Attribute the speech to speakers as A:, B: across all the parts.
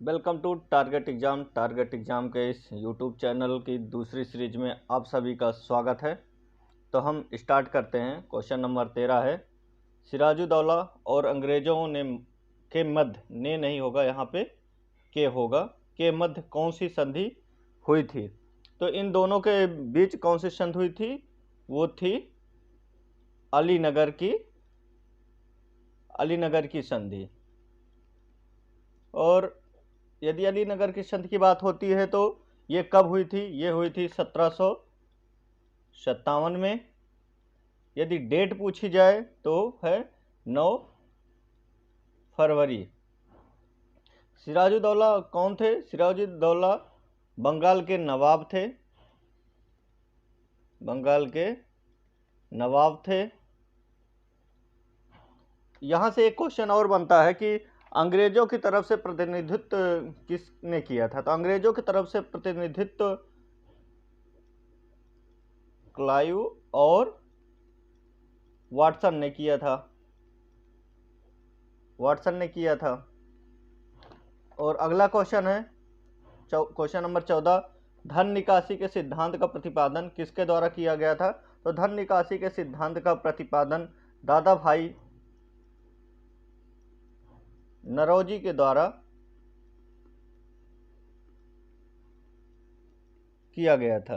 A: Welcome to target exam के इस YouTube channel की दूसरी सीरीज में आप सभी का स्वागत है। तो हम स्टार्ट करते हैं। क्वेश्चन नंबर 13 है, सिराजुद्दौला और अंग्रेज़ों ने के मध्य ने नहीं होगा, यहाँ पे के होगा, के मध्य कौन सी संधि हुई थी? तो इन दोनों के बीच कौन सी संधि हुई थी? वो थी अलीनगर की संधि। और यदि अलीनगर की संधि की बात होती है तो ये कब हुई थी? ये हुई थी 1757 में। यदि डेट पूछी जाए तो है 9 फरवरी। सिराजुद्दौला कौन थे? सिराजुद्दौला बंगाल के नवाब थे। बंगाल के नवाब थे। यहाँ से एक क्वेश्चन और बनता है कि अंग्रेजों की तरफ से प्रतिनिधित्व किसने किया था? तो अंग्रेजों की तरफ से प्रतिनिधित्व क्लाइव और वाटसन ने किया था। वाटसन ने किया था। और अगला क्वेश्चन है क्वेश्चन नंबर 14, धन निकासी के सिद्धांत का प्रतिपादन किसके द्वारा किया गया था? तो धन निकासी के सिद्धांत का प्रतिपादन दादा भाई नौरोजी के द्वारा किया गया था।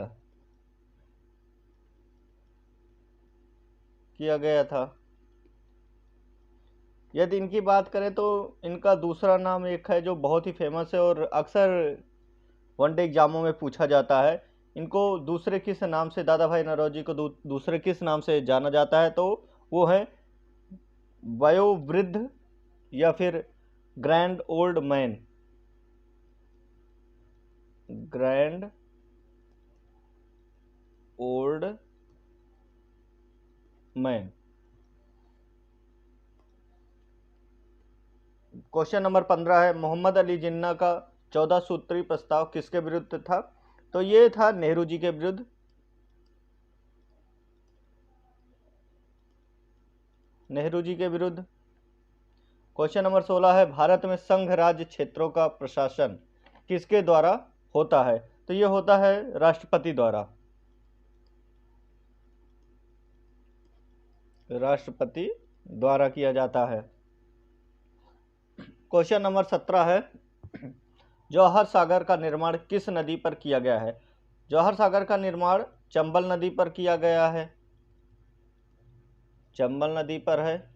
A: यदि इनकी बात करें तो इनका दूसरा नाम एक है जो बहुत ही फेमस है और अक्सर वनडे एग्जामों में पूछा जाता है। इनको दूसरे किस नाम से, दादा भाई नौरोजी को दूसरे किस नाम से जाना जाता है? तो वो है वयोवृद्ध या फिर grand old man. Grand old man. Question number 15 है, मोहम्मद अली जिन्ना का 14 सूत्री प्रस्ताव किसके विरुद्ध था? तो ये था नेहरू जी के विरुद्ध। नेहरू जी के विरुद्ध। क्वेश्चन नंबर 16 है, भारत में संघ राज्य क्षेत्रों का प्रशासन किसके द्वारा होता है? तो ये होता है राष्ट्रपति द्वारा। राष्ट्रपति द्वारा किया जाता है। क्वेश्चन नंबर 17 है, जौहर सागर का निर्माण किस नदी पर किया गया है? जौहर सागर का निर्माण चंबल नदी पर किया गया है। चंबल नदी पर है।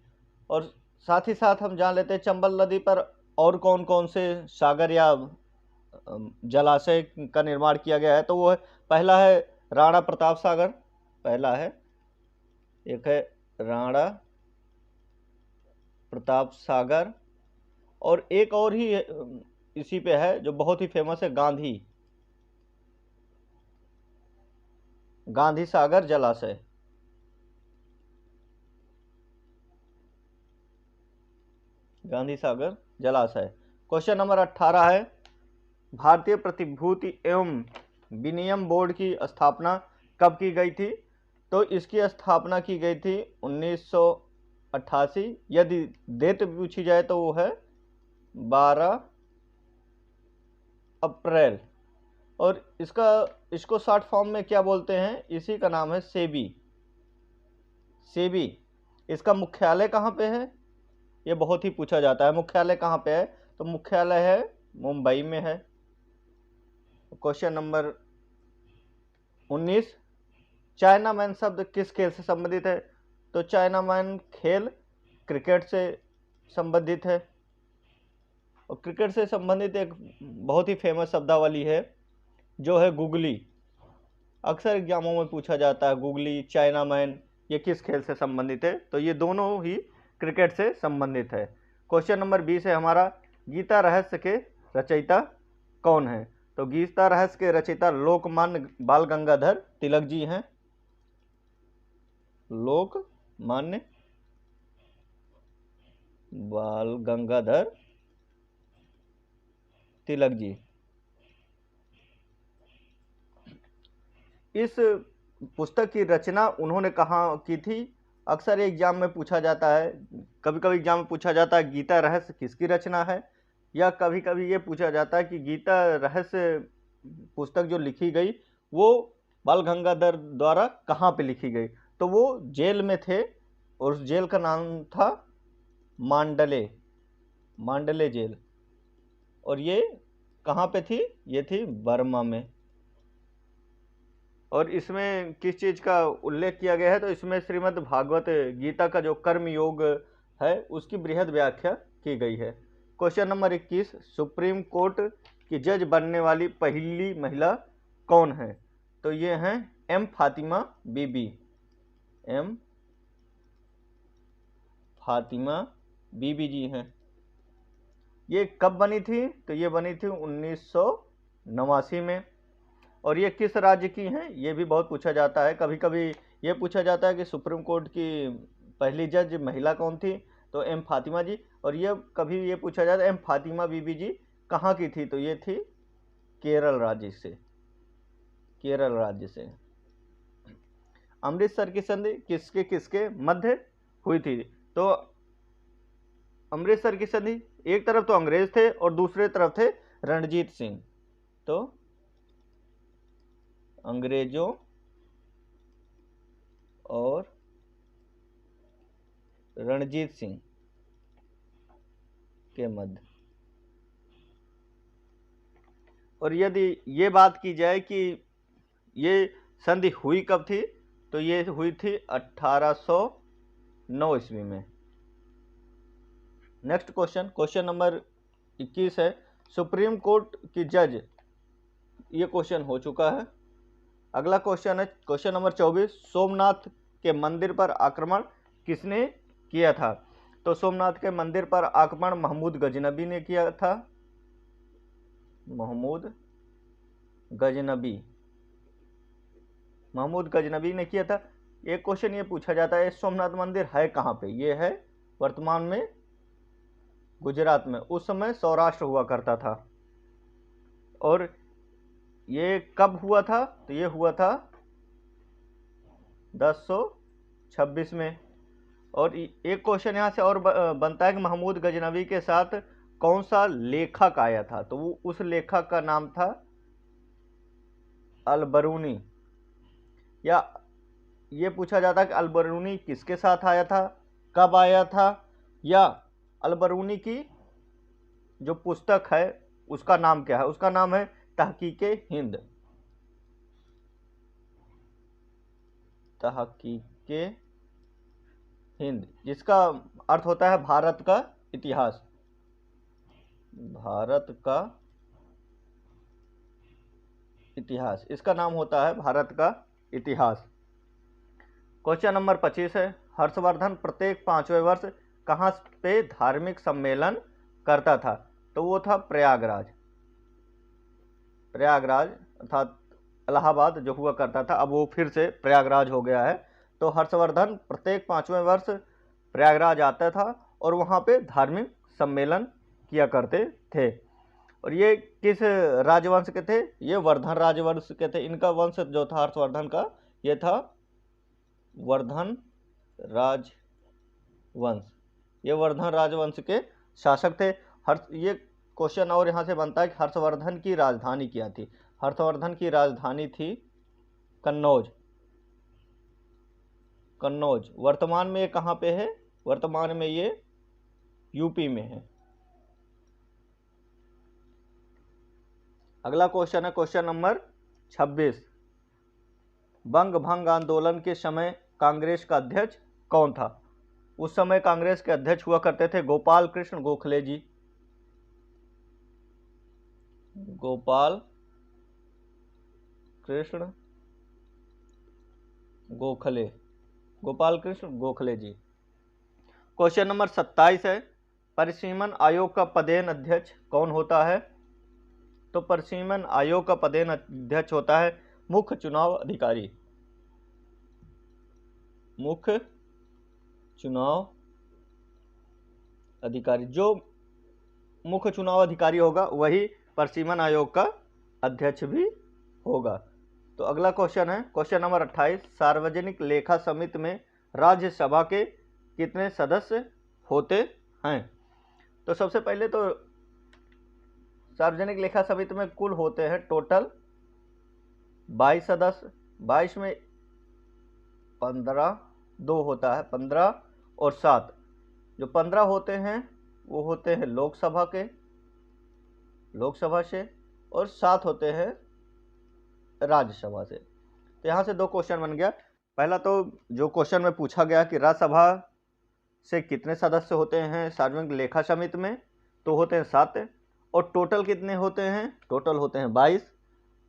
A: और साथ ही साथ हम जान लेते हैं चंबल नदी पर और कौन कौन से सागर या जलाशय का निर्माण किया गया है? तो वो है, पहला है राणा प्रताप सागर, पहला है, एक है राणा प्रताप सागर, और एक और ही इसी पे है जो बहुत ही फेमस है, गांधी सागर जलाशय। गांधी सागर जलाशय। क्वेश्चन नंबर 18 है, भारतीय प्रतिभूति एवं विनिमय बोर्ड की स्थापना कब की गई थी? तो इसकी स्थापना की गई थी 1988। यदि डेट पूछी जाए तो वो है 12 अप्रैल। और इसको शॉर्ट फॉर्म में क्या बोलते हैं? इसी का नाम है सेबी। सेबी। इसका मुख्यालय कहाँ पे है? ये बहुत ही पूछा जाता है, मुख्यालय कहाँ पे है? तो मुख्यालय है मुंबई में है। क्वेश्चन नंबर 19, चाइना मैन शब्द किस खेल से संबंधित है? तो चाइना मैन खेल क्रिकेट से संबंधित है। और क्रिकेट से संबंधित एक बहुत ही फेमस शब्दावली है जो है गुगली। अक्सर एग्जामों में पूछा जाता है गुगली, चाइना मैन, ये किस खेल से संबंधित है? तो ये दोनों ही क्रिकेट से संबंधित है। क्वेश्चन नंबर 20 है हमारा, गीता रहस्य के रचयिता कौन है? तो गीता रहस्य के रचयिता लोकमान्य बाल गंगाधर तिलक जी हैं। लोकमान्य बाल गंगाधर तिलक जी। इस पुस्तक की रचना उन्होंने कहाँ की थी? अक्सर एग्जाम में पूछा जाता है, कभी कभी एग्जाम में पूछा जाता है गीता रहस्य किसकी रचना है, या कभी कभी ये पूछा जाता है कि गीता रहस्य पुस्तक जो लिखी गई वो बाल गंगाधर द्वारा कहाँ पे लिखी गई, तो वो जेल में थे और उस जेल का नाम था मांडले जेल। और ये कहाँ पे थी, ये थी बर्मा में। और इसमें किस चीज का उल्लेख किया गया है, तो इसमें श्रीमद् भागवत गीता का जो कर्म योग है उसकी बृहद व्याख्या की गई है। क्वेश्चन नंबर 21, सुप्रीम कोर्ट की जज बनने वाली पहली महिला कौन है, तो ये हैं एम फातिमा बीबी। एम फातिमा बीबी जी हैं। ये कब बनी थी, तो ये बनी थी 1989 में। और ये किस राज्य की हैं, ये भी बहुत पूछा जाता है। कभी कभी ये पूछा जाता है कि सुप्रीम कोर्ट की पहली जज महिला कौन थी, तो एम फातिमा जी। और ये कभी ये पूछा जाता है एम फातिमा बीबी जी कहाँ की थी, तो ये थी केरल राज्य से। अमृतसर की संधि किसके किसके मध्य हुई थी, तो अमृतसर की संधि एक तरफ तो अंग्रेज थे और दूसरे तरफ थे रणजीत सिंह। तो अंग्रेजों और रणजीत सिंह के मध्य। और यदि ये बात की जाए कि ये संधि हुई कब थी, तो ये हुई थी 1809 ईस्वी में। नेक्स्ट क्वेश्चन नंबर 21 है, सुप्रीम कोर्ट की जज, ये क्वेश्चन हो चुका है। अगला क्वेश्चन है क्वेश्चन नंबर 24, सोमनाथ के मंदिर पर आक्रमण किसने किया था, तो सोमनाथ के मंदिर पर आक्रमण महमूद गजनबी ने किया था। महमूद गजनबी ने किया था। एक क्वेश्चन ये पूछा जाता है सोमनाथ मंदिर है कहाँ पे, ये है वर्तमान में गुजरात में, उस समय सौराष्ट्र हुआ करता था। और ये कब हुआ था, तो ये हुआ था 1026 में। और एक क्वेश्चन यहाँ से और बनता है कि महमूद गजनबी के साथ कौन सा लेखक आया था, तो वो उस लेखक का नाम था अलबरूनी। या ये पूछा जाता है कि अलबरूनी किसके साथ आया था, कब आया था, या अलबरूनी की जो पुस्तक है उसका नाम क्या है, उसका नाम है तहकीके हिंद। तहकीके हिंद, जिसका अर्थ होता है भारत का इतिहास। भारत का इतिहास, इसका नाम होता है भारत का इतिहास। क्वेश्चन नंबर 25 है, हर्षवर्धन प्रत्येक 5वें वर्ष कहाँ पे धार्मिक सम्मेलन करता था, तो वो था प्रयागराज अर्थात इलाहाबाद जो हुआ करता था, अब वो फिर से प्रयागराज हो गया है। तो हर्षवर्धन प्रत्येक 5वें वर्ष प्रयागराज आता था और वहाँ पे धार्मिक सम्मेलन किया करते थे। और ये किस राजवंश के थे, ये वर्धन राजवंश के थे। इनका वंश जो था हर्षवर्धन का, ये था वर्धन राजवंश, ये वर्धन राजवंश के शासक थे। ये क्वेश्चन और यहाँ से बनता है कि हर्षवर्धन की राजधानी क्या थी, हर्षवर्धन की राजधानी थी कन्नौज। वर्तमान में ये कहाँ पे है, वर्तमान में ये यूपी में है। अगला क्वेश्चन है क्वेश्चन नंबर 26, बंग भंग आंदोलन के समय कांग्रेस का अध्यक्ष कौन था, उस समय कांग्रेस के अध्यक्ष हुआ करते थे गोपाल कृष्ण गोखले जी। गोपाल कृष्ण गोखले जी। क्वेश्चन नंबर 27 है, परिसीमन आयोग का पदेन अध्यक्ष कौन होता है, तो परिसीमन आयोग का पदेन अध्यक्ष होता है मुख्य चुनाव अधिकारी। मुख्य चुनाव अधिकारी, जो मुख्य चुनाव अधिकारी होगा वही परिसीमन आयोग का अध्यक्ष भी होगा। तो अगला क्वेश्चन है क्वेश्चन नंबर 28, सार्वजनिक लेखा समिति में राज्यसभा के कितने सदस्य होते हैं, तो सबसे पहले तो सार्वजनिक लेखा समिति में कुल होते हैं टोटल 22 सदस्य। 22 में 15 2 होता है 15 और 7, जो 15 होते हैं वो होते हैं लोकसभा से, और 7 होते हैं राज्यसभा से। तो यहाँ से 2 क्वेश्चन बन गया। पहला तो जो क्वेश्चन में पूछा गया कि राज्यसभा से कितने सदस्य होते हैं सार्वजनिक लेखा समिति में, तो होते हैं 7, और टोटल कितने होते हैं, टोटल होते हैं 22,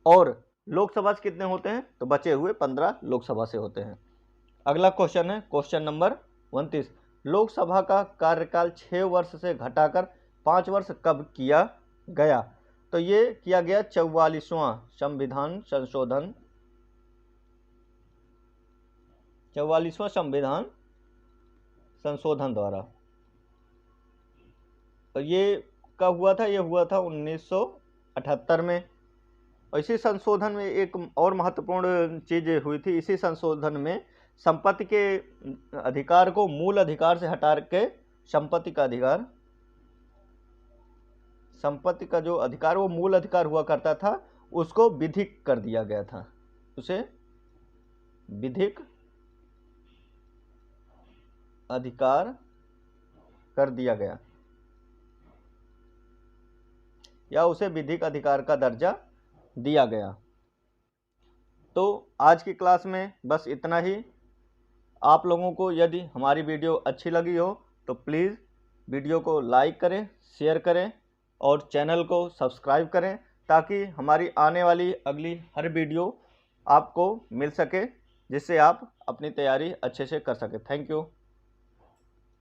A: और लोकसभा से कितने होते हैं, तो बचे हुए 15 लोकसभा से होते हैं। अगला क्वेश्चन है क्वेश्चन नंबर 29, लोकसभा का कार्यकाल 6 वर्ष से घटाकर 5 वर्ष कब किया गया? तो ये किया गया 44वां संविधान संशोधन, 44वां संविधान संशोधन द्वारा। और ये कब हुआ था? ये हुआ था 1978 में। और इसी संशोधन में एक और महत्वपूर्ण चीज़ हुई थी। इसी संशोधन में संपत्ति के अधिकार को मूल अधिकार से हटा के संपत्ति का जो अधिकार वो मूल अधिकार हुआ करता था, उसको विधिक कर दिया गया था, उसे विधिक अधिकार कर दिया गया, या उसे विधिक अधिकार का दर्जा दिया गया। तो आज की क्लास में बस इतना ही। आप लोगों को यदि हमारी वीडियो अच्छी लगी हो तो प्लीज़ वीडियो को लाइक करें, शेयर करें और चैनल को सब्सक्राइब करें, ताकि हमारी आने वाली अगली हर वीडियो आपको मिल सके, जिससे आप अपनी तैयारी अच्छे से कर सकें। Thank you.